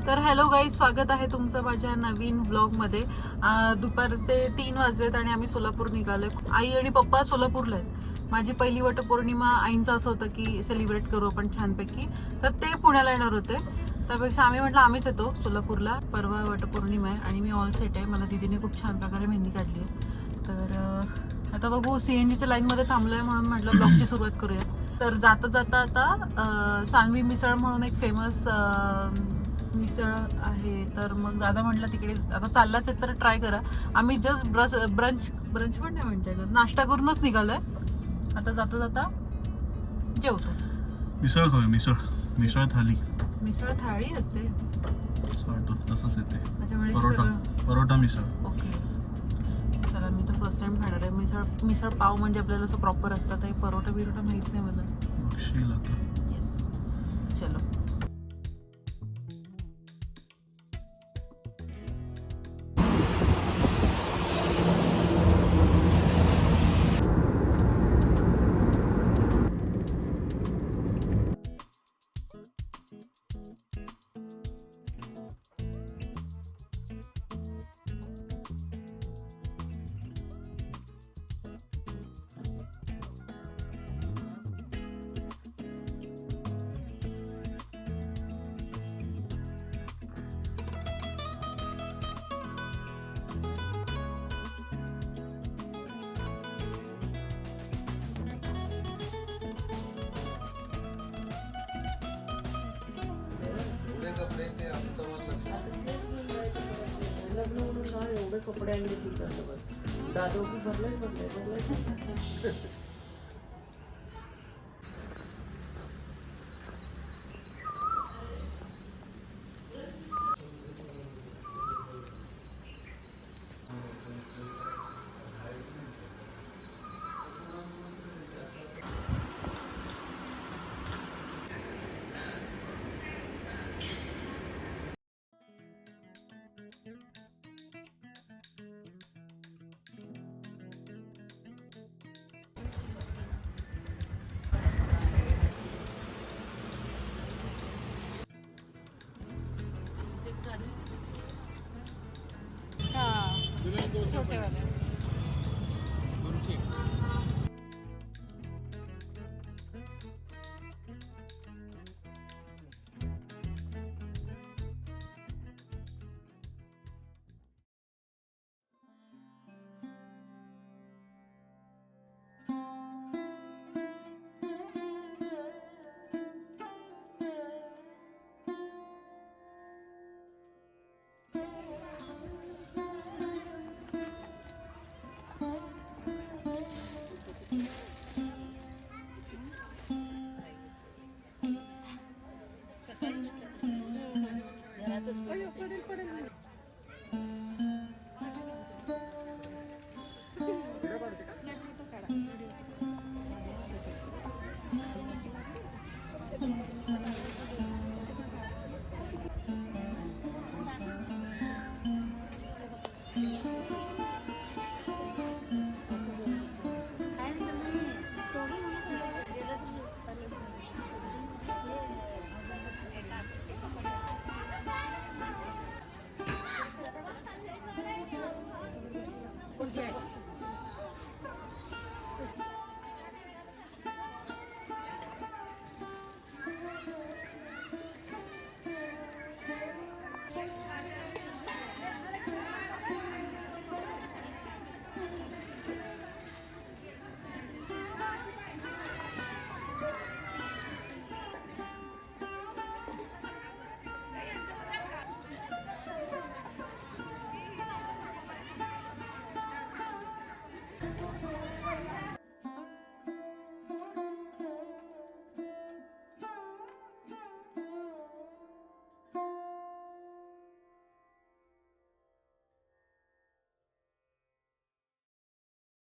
तर hello guys, स्वागत आहे तुमचं माझ्या नवीन व्लॉगमध्ये. दुपारचे 3 वाजलेत आणि आम्ही सोलापूर निघालोय. आई आणि पप्पा सोलापूरला आहेत. माझी पहिली वटपौर्णिमा आईंचं असं होतं की सेलिब्रेट करू आपण छानपैकी, तर ते पुण्याला येणार होते. त्यापेक्षा आम्ही म्हटलं आम्हीच येतो सोलापूरला. परवा वटपौर्णिमा आहे आणि मी ऑल सेट आहे. मला दीदीने खूप छान प्रकारे मेहंदी काढली आहे. तर आता बघू, CNGच्या लाईनमध्ये थांबलोय म्हणून म्हटलं ब्लॉगची सुरुवात करूया. तर जाता जाता आता सानवी मिसळ म्हणून एक फेमस मिसळ आहे. तर मग दादा म्हटलं तिकडे आता चाललाच आहे तर ट्राय करा. आम्ही जस्ट ब्रंच पण नाही म्हणते, नाश्ता करूनच निघालोय. आता जाता जाता जेवतो. मिसळ खाऊया. मिसळ थाली. मिसळ थाळी असते तसंच येते. त्याच्यामुळे परोठा मिसळ. ओके, चला मी तर फर्स्ट टाइम खाणार आहे. मिसळ पाव म्हणजे आपल्याला असं प्रॉपर असतं. ते परोठा माहित नाही मला. येस, चलो. लग्न म्हणून एवढे कपडे आणले की बस दादो की भरले